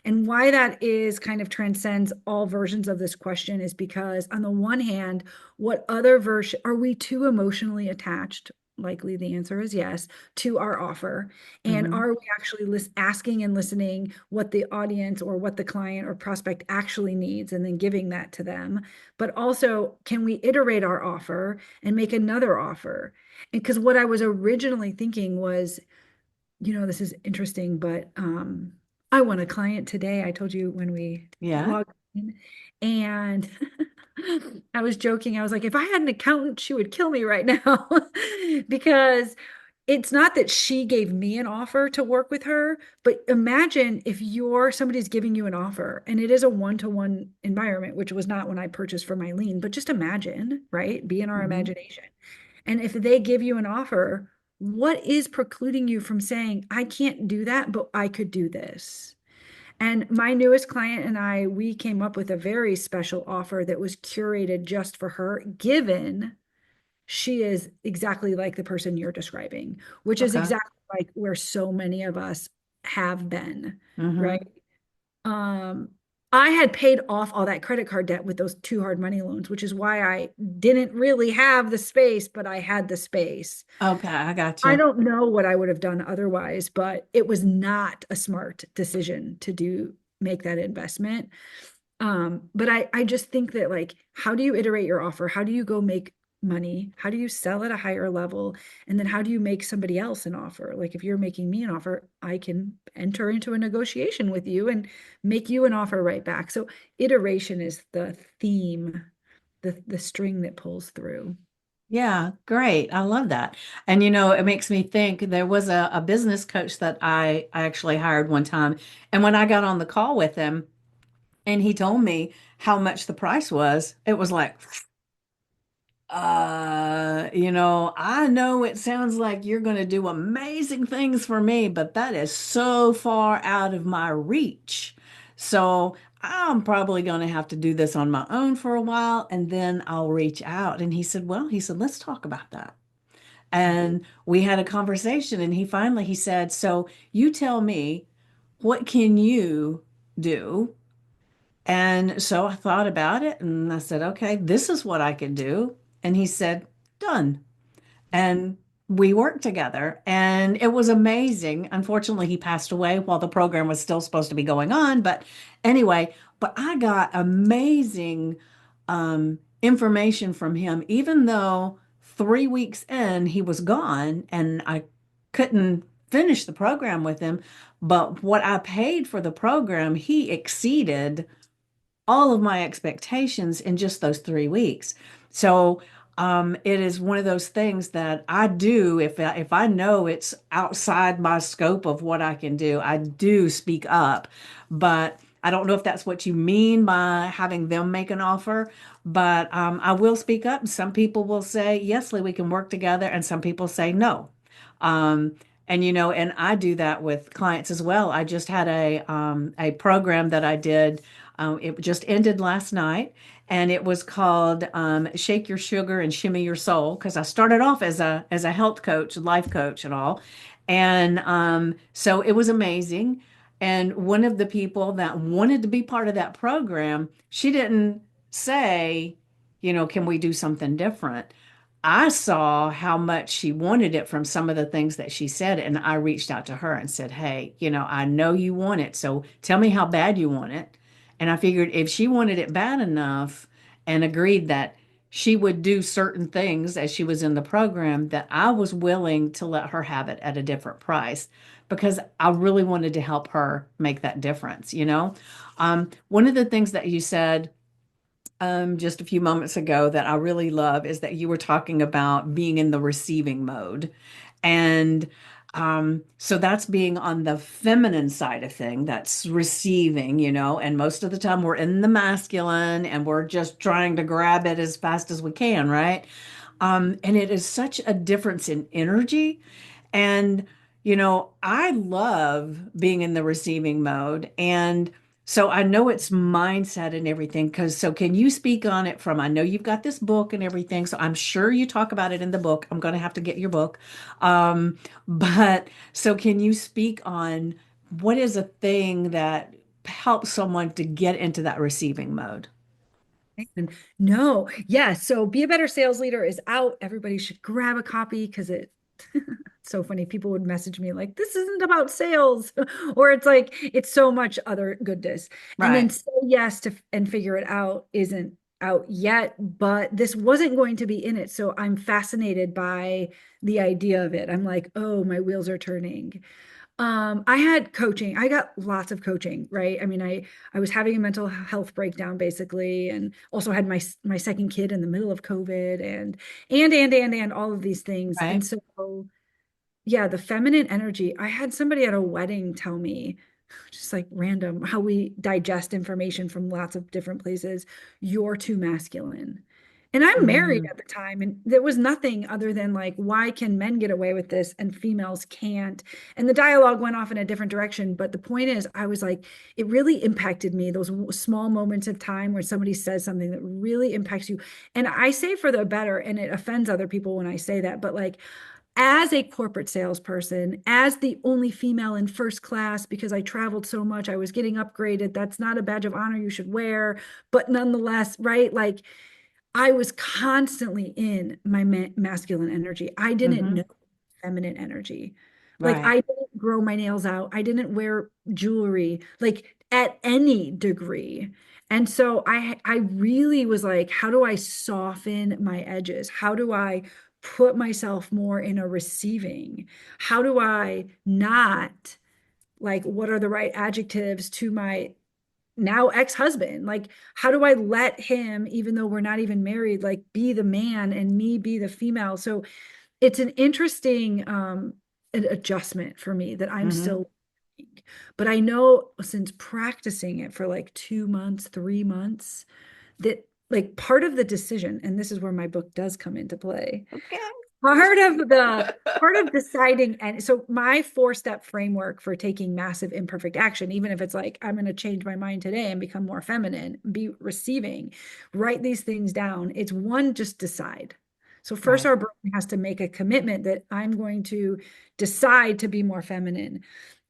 And why that is kind of transcends all versions of this question is because, on the one hand, what other version are we too emotionally attached? Likely the answer is yes, to our offer. And Hmm. are we actually asking and listening what the audience or what the client or prospect actually needs and then giving that to them? But also, can we iterate our offer and make another offer? And because what I was originally thinking was, this is interesting, but I won a client today. I told you when we Yeah. logged in, and I was joking. I was like, if I had an accountant, she would kill me right now because it's not that she gave me an offer to work with her, but imagine if somebody's giving you an offer and it is a one-to-one environment, which was not when I purchased for Mylene, but just imagine, right? Be in our Hmm. imagination. And if they give you an offer, what is precluding you from saying, I can't do that, but I could do this? And my newest client and I, we came up with a very special offer that was curated just for her, given she is exactly like the person you're describing, which is Okay. exactly like where so many of us have been, Hmm. right? Um, I had paid off all that credit card debt with those two hard money loans, which is why I didn't really have the space, but I had the space. Okay, I got I you. don't know what I would have done otherwise, but it was not a smart decision to make that investment. But I just think that, like, how do you iterate your offer? How do you go make money? How do you sell at a higher level? And then how do you make somebody else an offer? Like, if you're making me an offer, I can enter into a negotiation with you and make you an offer right back. So iteration is the theme, the string that pulls through. Yeah, great. I love that. And it makes me think there was a business coach that I actually hired one time. And when I got on the call with him and he told me how much the price was, it was like, I know it sounds like you're going to do amazing things for me, but that is so far out of my reach. So I'm probably going to have to do this on my own for a while and then I'll reach out. And he said, let's talk about that. And we had a conversation and he said, so you tell me, what can you do? And so I thought about it and I said, okay, this is what I can do. And he said, done. And we worked together and it was amazing. Unfortunately, he passed away while the program was still supposed to be going on. But anyway, but I got amazing information from him, even though 3 weeks in, he was gone and I couldn't finish the program with him. But what I paid for the program, he exceeded all of my expectations in just those 3 weeks. So it is one of those things that I do if I know it's outside my scope of what I can do, I do speak up. But I don't know if that's what you mean by having them make an offer, but I will speak up. Some people will say, yes, Lee, we can work together, and some people say no. Um, and I do that with clients as well. I just had a program that I did. It just ended last night, and it was called "Shake Your Sugar and Shimmy Your Soul" because I started off as a health coach, life coach, and all, and so it was amazing. And one of the people that wanted to be part of that program, she didn't say, can we do something different? I saw how much she wanted it from some of the things that she said, and I reached out to her and said, hey, I know you want it, so tell me how bad you want it. And I figured if she wanted it bad enough and agreed that she would do certain things as she was in the program, that I was willing to let her have it at a different price because I really wanted to help her make that difference. One of the things that you said just a few moments ago that I really love is that you were talking about being in the receiving mode. And so that's being on the feminine side of thing, that's receiving, and most of the time we're in the masculine and we're just trying to grab it as fast as we can, right? And it is such a difference in energy. And, I love being in the receiving mode. And so I know it's mindset and everything. So can you speak on it from, I know you've got this book and everything. So I'm sure you talk about it in the book. I'm going to have to get your book. Um, but so can you speak on what is a thing that helps someone to get into that receiving mode? And no, yeah. So Be a Better Sales Leader is out. Everybody should grab a copy because it's so funny. People would message me like, this isn't about sales, or it's like, it's so much other goodness. And then Right. Say Yes to and Figure It Out isn't out yet, but this wasn't going to be in it. So I'm fascinated by the idea of it. I'm like, oh, my wheels are turning. I had coaching. I got lots of coaching, right? I mean, I was having a mental health breakdown basically, and also had my second kid in the middle of COVID, and all of these things. And Right. so yeah, the feminine energy. I had somebody at a wedding tell me, just like random, how we digest information from lots of different places. You're too masculine. And I'm married Mm-hmm. at the time, and there was nothing other than like, why can men get away with this and females can't? And the dialogue went off in a different direction. But the point is, I was like, it really impacted me, those small moments of time where somebody says something that really impacts you. And I say for the better, and it offends other people when I say that, but like, as a corporate salesperson, as the only female in first class, because I traveled so much, I was getting upgraded. That's not a badge of honor you should wear, but nonetheless, right? Like I was constantly in my masculine energy. I didn't Mm-hmm. know feminine energy. Like Right. I didn't grow my nails out. I didn't wear jewelry like at any degree. And so I really was like, how do I soften my edges? How do I put myself more in a receiving? How do I not like what are the right adjectives to my now ex-husband? Like, how do I let him, even though we're not even married, like be the man and me be the female? So it's an interesting an adjustment for me that I'm Mm-hmm. still learning. But I know since practicing it for like 2 months, 3 months, that like part of the decision, and this is where my book does come into play, Okay. part of deciding, and so my 4-step framework for taking massive imperfect action, even if it's like I'm going to change my mind today and become more feminine, be receiving, write these things down. It's one, just decide. So first Right. our brain has to make a commitment that I'm going to decide to be more feminine.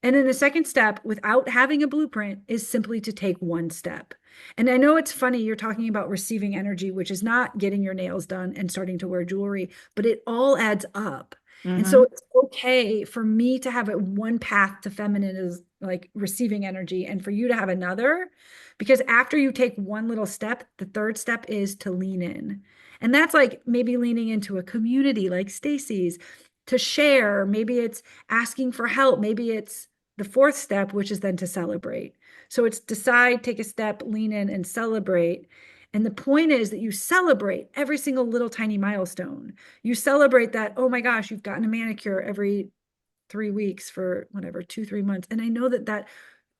And then the second step, without having a blueprint, is simply to take one step. And I know it's funny, you're talking about receiving energy, which is not getting your nails done and starting to wear jewelry, but it all adds up. And so Mm-hmm. it's okay for me to have it one path to feminine is like receiving energy, and for you to have another, because after you take one little step, the third step is to lean in. And that's like maybe leaning into a community like Stacy's to share. Maybe it's asking for help. Maybe it's the fourth step, which is then to celebrate. So it's decide, take a step, lean in, and celebrate. And the point is that you celebrate every single little tiny milestone. You celebrate that, oh my gosh, you've gotten a manicure every 3 weeks for whatever, 2, 3 months. And I know that that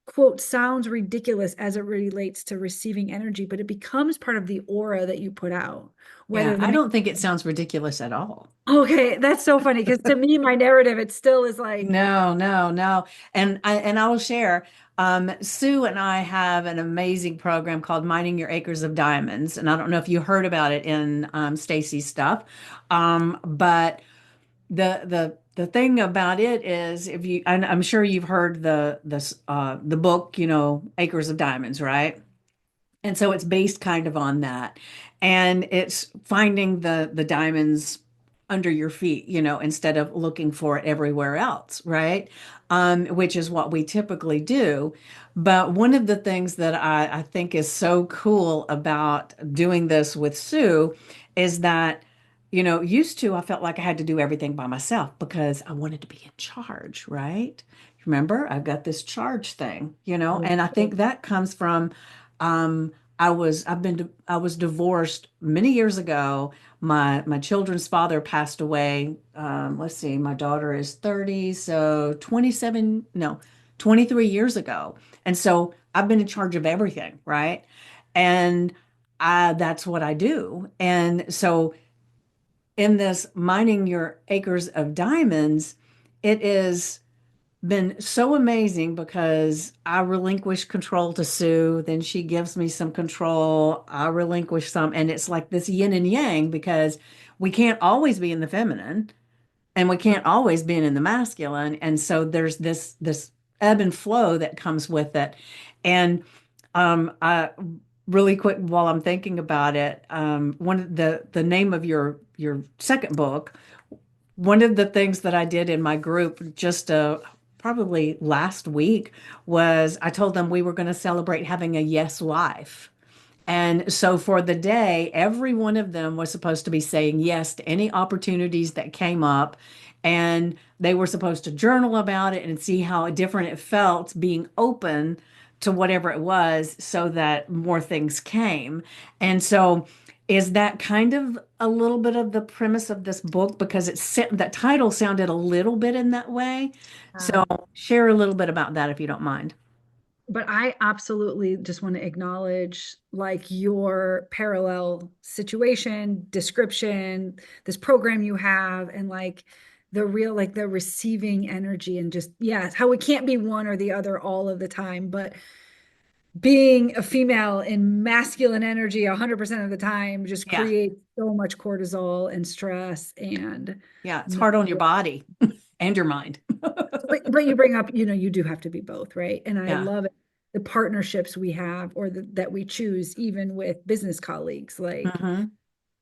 quote sounds ridiculous as it relates to receiving energy, but it becomes part of the aura that you put out. Yeah, Whether I the don't think it sounds ridiculous at all. okay, that's so funny because to me, my narrative, it still is like, No, no, no. And I will share. Sue and I have an amazing program called Mining Your Acres of Diamonds, and I don't know if you heard about it in Stacy's stuff, but the thing about it is, if you, and I'm sure you've heard the book, Acres of Diamonds, right? And so it's based kind of on that. And it's finding the diamonds under your feet, instead of looking for it everywhere else, right? Which is what we typically do. But one of the things that I think is so cool about doing this with Sue is that, used to I felt like I had to do everything by myself because I wanted to be in charge, right? Remember, I've got this charge thing, and I think that comes from I was divorced many years ago. My children's father passed away. Let's see, my daughter is 30, so 27, no, 23 years ago. And so I've been in charge of everything, right? And that's what I do. And so in this mining your acres of diamonds, it is been so amazing because I relinquish control to Sue, then she gives me some control, I relinquish some, and it's like this yin and yang because we can't always be in the feminine and we can't always be in the masculine, and so there's this ebb and flow that comes with it. And I really quick while I'm thinking about it, one of the name of your second book, one of the things that I did in my group just probably last week was I told them we were going to celebrate having a yes life. And so for the day, every one of them was supposed to be saying yes to any opportunities that came up. And they were supposed to journal about it and see how different it felt being open to whatever it was so that more things came. And so is that kind of a little bit of the premise of this book? Because that title sounded a little bit in that way. So share a little bit about that if you don't mind. But I absolutely just want to acknowledge like your parallel situation, description, this program you have, and like the real, like the receiving energy and just, yeah, how it can't be one or the other all of the time. But being a female in masculine energy 100% of the time just Yeah. creates so much cortisol and stress and Yeah. It's hard on your mental. body and your mind. But you bring up, you do have to be both, right? And I Yeah. love it. The partnerships we have or that we choose, even with business colleagues, like Hmm.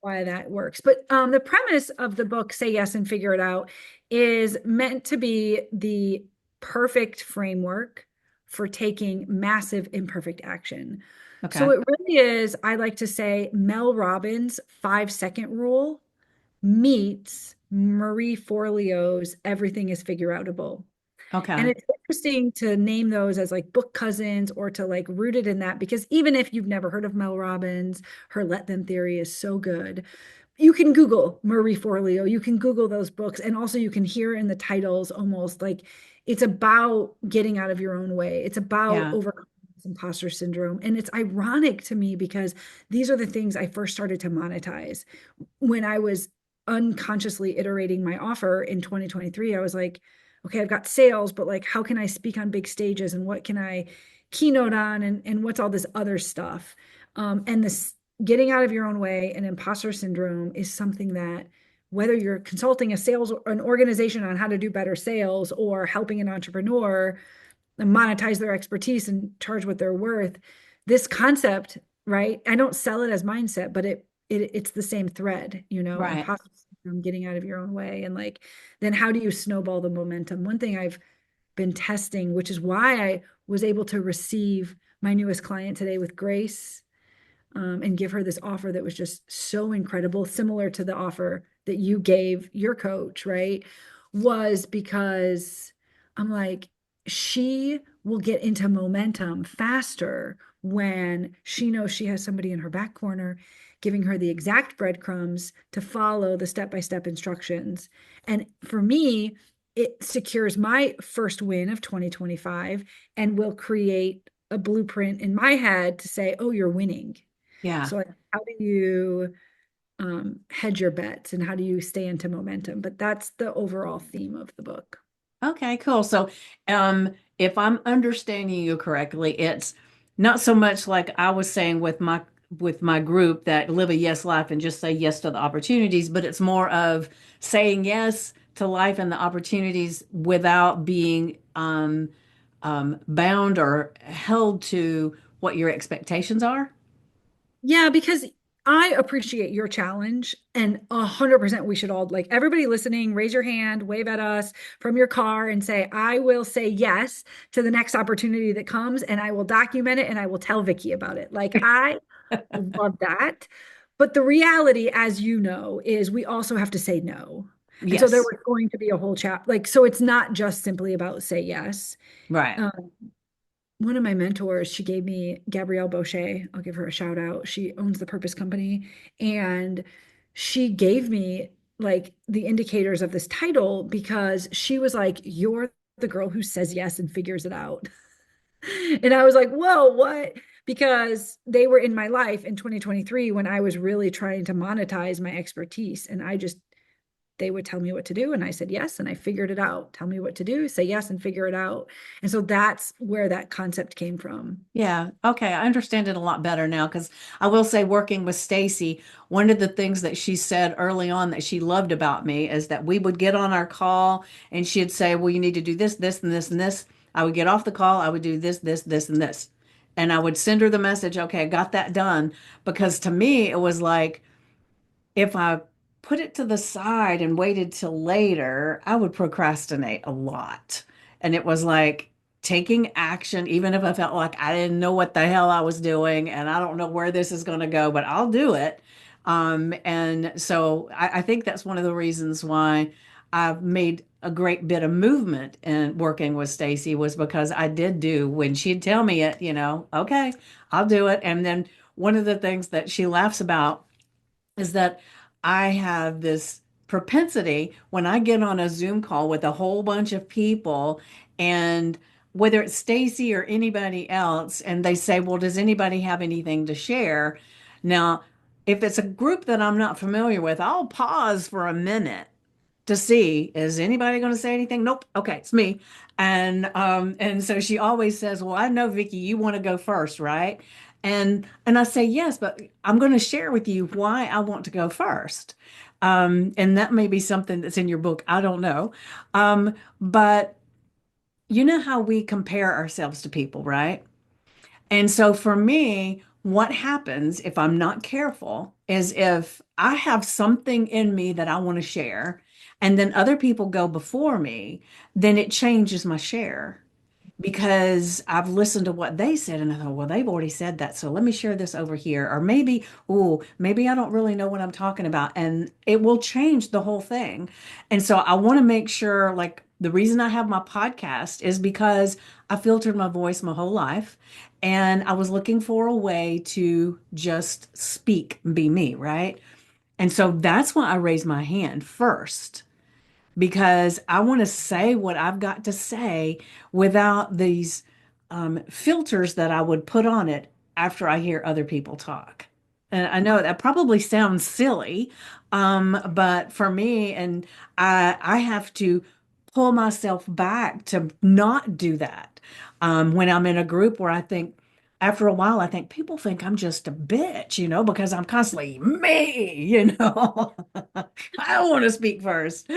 why that works. But the premise of the book, Say Yes and Figure It Out, is meant to be the perfect framework for taking massive imperfect action. So Okay. it really is, I like to say, Mel Robbins' 5 second rule meets Marie Forleo's Everything is Figure Outable. And Okay. it's interesting to name those as like book cousins or to like root it in that, because even if you've never heard of Mel Robbins, her Let Them theory is so good. You can Google Marie Forleo, you can Google those books, and also you can hear in the titles almost like it's about getting out of your own way. It's about Yeah. overcoming this imposter syndrome. And it's ironic to me because these are the things I first started to monetize when I was unconsciously iterating my offer in 2023. I was like, okay, I've got sales, but like, how can I speak on big stages and what can I keynote on and what's all this other stuff? And this getting out of your own way and imposter syndrome is something that whether you're consulting a sales an organization on how to do better sales or helping an entrepreneur monetize their expertise and charge what they're worth, this concept, right? I don't sell it as mindset, but it's the same thread, Right. imposter syndrome, getting out of your own way. And like, then how do you snowball the momentum? One thing I've been testing, which is why I was able to receive my newest client today with grace, and give her this offer that was just so incredible, similar to the offer that you gave your coach, right? Was because I'm like, she will get into momentum faster when she knows she has somebody in her back corner giving her the exact breadcrumbs to follow the step-by-step instructions. And for me, it secures my first win of 2025 and will create a blueprint in my head to say, oh, you're winning. Yeah. So like, how do you hedge your bets and how do you stay into momentum? But that's the overall theme of the book. Okay, cool. So, if I'm understanding you correctly, it's not so much like I was saying with my group that live a yes life and just say yes to the opportunities, but it's more of saying yes to life and the opportunities without being bound or held to what your expectations are. Yeah, because I appreciate your challenge, and 100% we should all, like, everybody listening, raise your hand, wave at us from your car and say, I will say yes to the next opportunity that comes and I will document it and I will tell Vicky about it. Like, I love that. But the reality, as you know, is we also have to say no. And so there Yes. was going to be a whole chapter. Like, so it's not just simply about say yes. Right. Um, one of my mentors, she gave me Gabrielle Bochet. I'll give her a shout out. She owns the Purpose Company. And she gave me like the indicators of this title because she was like, you're the girl who says yes and figures it out. And I was like, whoa, what? Because they were in my life in 2023 when I was really trying to monetize my expertise. And they would tell me what to do. And I said yes. And I figured it out. Tell me what to do, say yes, and figure it out. And so that's where that concept came from. Yeah. Okay. I understand it a lot better now because I will say, working with Stacy, one of the things that she said early on that she loved about me is that we would get on our call and she'd say, well, you need to do this, this, and this, and this. I would get off the call. I would do this, this, and this. And I would send her the message, okay, I got that done. Because to me, it was like, if I put it to the side and waited till later, I would procrastinate a lot. And it was like taking action, even if I felt like I didn't know what the hell I was doing and I don't know where this is going to go, but I'll do it. And so I think that's one of the reasons why I've made a great bit of movement in working with Stacy was because I did do when she'd tell me it, okay, I'll do it. And then one of the things that she laughs about is that I have this propensity when I get on a Zoom call with a whole bunch of people, and whether it's Stacy or anybody else, and they say, well, does anybody have anything to share? Now, if it's a group that I'm not familiar with, I'll pause for a minute to see, is anybody going to say anything? Nope. Okay, it's me. And so she always says, well, I know, Vicky, you want to go first, right? And I say yes, but I'm going to share with you why I want to go first. And that may be something that's in your book. I don't know. But you know how we compare ourselves to people, right? And so for me, what happens if I'm not careful is if I have something in me that I want to share, and then other people go before me, then it changes my share because I've listened to what they said and I thought, well, they've already said that. So let me share this over here. Or maybe, oh, maybe I don't really know what I'm talking about. And it will change the whole thing. And so I want to make sure, like, the reason I have my podcast is because I filtered my voice my whole life. And I was looking for a way to just speak, be me, right? And so that's why I raised my hand first because I want to say what I've got to say without these filters that I would put on it after I hear other people talk. And I know that probably sounds silly, but for me, and I have to pull myself back to not do that when I'm in a group where I think, after a while, I think people think I'm just a bitch, because I'm constantly me. I want to speak first.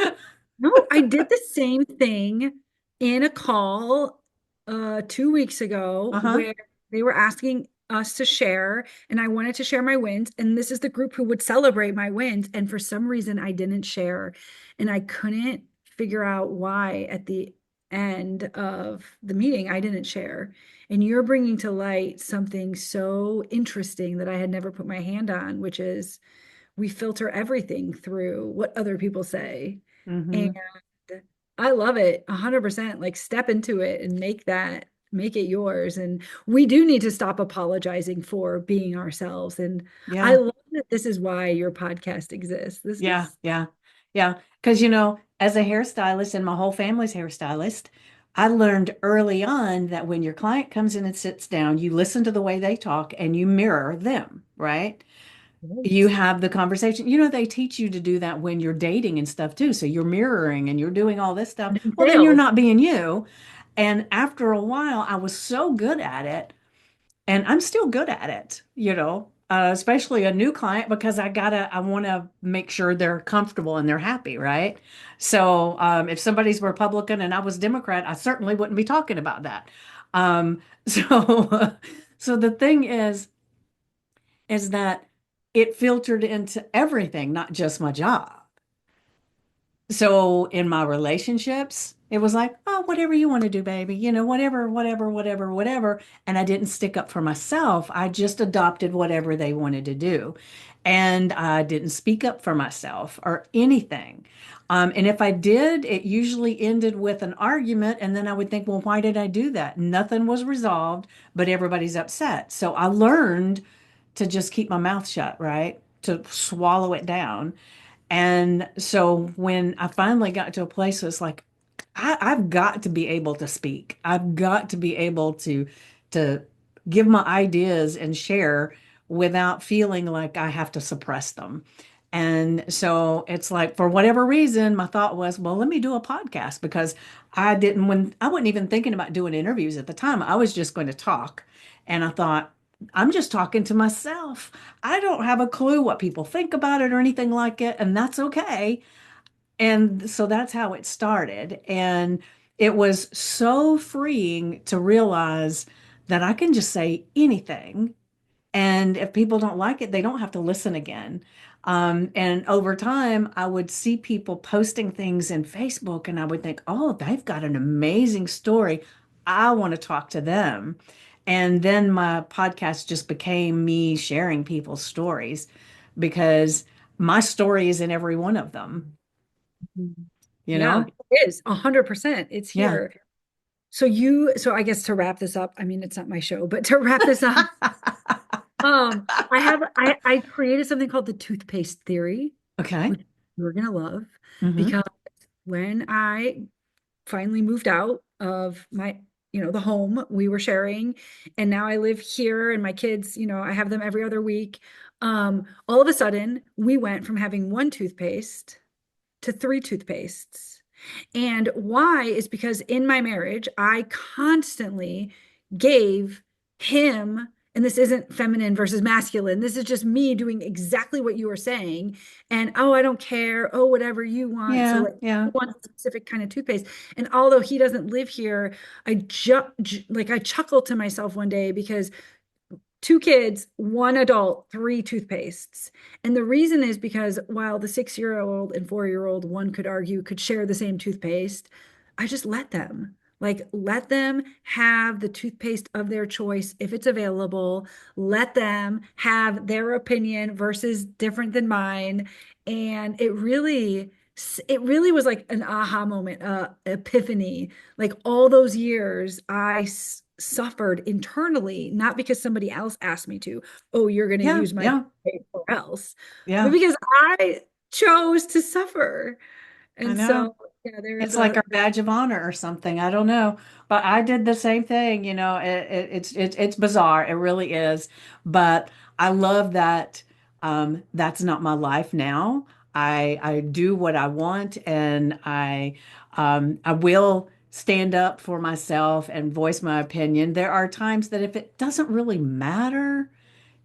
No, I did the same thing in a call 2 weeks ago Uh-huh. where they were asking us to share, and I wanted to share my wins. And this is the group who would celebrate my wins. And for some reason, I didn't share, and I couldn't figure out why at the end of the meeting I didn't share. And you're bringing to light something so interesting that I had never put my hand on, which is we filter everything through what other people say. And Hmm. I love it 100%. Like step into it and make it yours. And we do need to stop apologizing for being ourselves. And I Yeah. love that this is why your podcast exists. This Yeah. is Yeah. Yeah. Because, as a hairstylist and my whole family's hairstylist, I learned early on that when your client comes in and sits down, you listen to the way they talk and you mirror them, right? You great. have the conversation. They teach you to do that when you're dating and stuff too. So you're mirroring and you're doing all this stuff. And in Well, then you're sales. not being you. And after a while, I was so good at it. And I'm still good at it, especially a new client because I want to make sure they're comfortable and they're happy, right? So if somebody's Republican and I was Democrat, I certainly wouldn't be talking about that. So, so the thing is that it filtered into everything, not just my job. So in my relationships, it was like, oh, whatever you want to do, baby, whatever, whatever, whatever, whatever. And I didn't stick up for myself. I just adopted whatever they wanted to do. And I didn't speak up for myself or anything. And if I did, it usually ended with an argument. And then I would think, well, why did I do that? Nothing was resolved, but everybody's upset. So I learned to just keep my mouth shut, right? To swallow it down. And so when I finally got to a place where it's like, I've got to be able to speak. I've got to be able to give my ideas and share without feeling like I have to suppress them. And so it's like, for whatever reason, my thought was, well, let me do a podcast because I wasn't even thinking about doing interviews at the time. I was just going to talk. And I thought, I'm just talking to myself. I don't have a clue what people think about it or anything like it, and that's okay. And so that's how it started. And it was so freeing to realize that I can just say anything. And if people don't like it, they don't have to listen again. And over time, I would see people posting things in Facebook, and I would think, oh, they've got an amazing story. I want to talk to them. And then my podcast just became me sharing people's stories because my story is in every one of them, Mhm. you Yeah, know? it is 100%. It's Yeah. here. So I guess to wrap this up, I mean, it's not my show, but to wrap this up, I created something called the toothpaste theory, Okay. which you're gonna love, Hmm. because when I finally moved out of the home we were sharing, and now I live here, and my kids, I have them every other week. All of a sudden, we went from having one toothpaste to three toothpastes. And why is because in my marriage, I constantly gave him, and this isn't feminine versus masculine, this is just me doing exactly what you were saying. And oh, I don't care. Oh, whatever you want. So, Yeah. like, Yeah. I want a specific kind of toothpaste. And although he doesn't live here, I chuckle to myself one day because two kids, one adult, three toothpastes. And the reason is because while the 6-year-old and 4-year-old, one could argue, could share the same toothpaste, I just let them. Like, let them have the toothpaste of their choice if it's available. Let them have their opinion versus different than mine. And it really was like an aha moment, epiphany. Like all those years, suffered internally, not because somebody else asked me to. Oh, you're going to Yeah. use my Yeah. toothpaste or else, but Yeah. because I chose to suffer. I And know. so, yeah, there's It's like a our badge of honor or something. I don't know, but I did the same thing. It's bizarre. It really is. But I love that. That's not my life now. I do what I want, and I will stand up for myself and voice my opinion. There are times that if it doesn't really matter,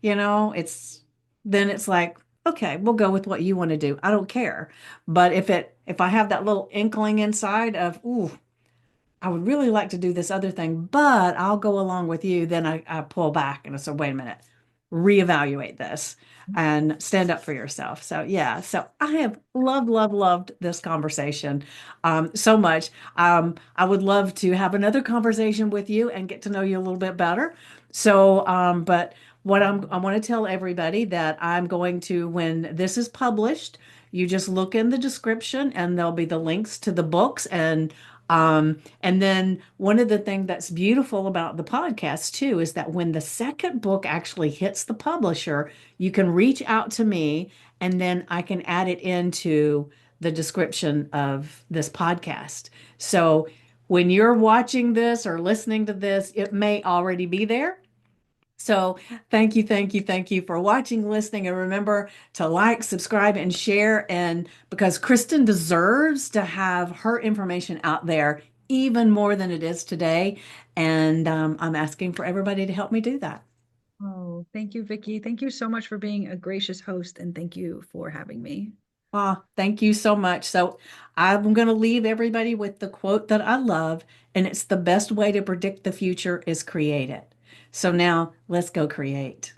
it's then it's like, okay, we'll go with what you want to do. I don't care. But if I have that little inkling inside of, ooh, I would really like to do this other thing, but I'll go along with you, then I pull back and I say, wait a minute, reevaluate this and stand up for yourself. So yeah, so I have loved, loved, loved this conversation so much. I would love to have another conversation with you and get to know you a little bit better. So, but I want to tell everybody that I'm going to, when this is published, you just look in the description and there'll be the links to the books and then one of the things that's beautiful about the podcast too is that when the second book actually hits the publisher, you can reach out to me and then I can add it into the description of this podcast. So when you're watching this or listening to this, it may already be there. So thank you, thank you, thank you for watching, listening, and remember to like, subscribe, and share. And because Kristin deserves to have her information out there even more than it is today. And I'm asking for everybody to help me do that. Oh, thank you, Vicky. Thank you so much for being a gracious host, and thank you for having me. Ah, thank you so much. So I'm going to leave everybody with the quote that I love, and it's the best way to predict the future is create it. So now let's go create.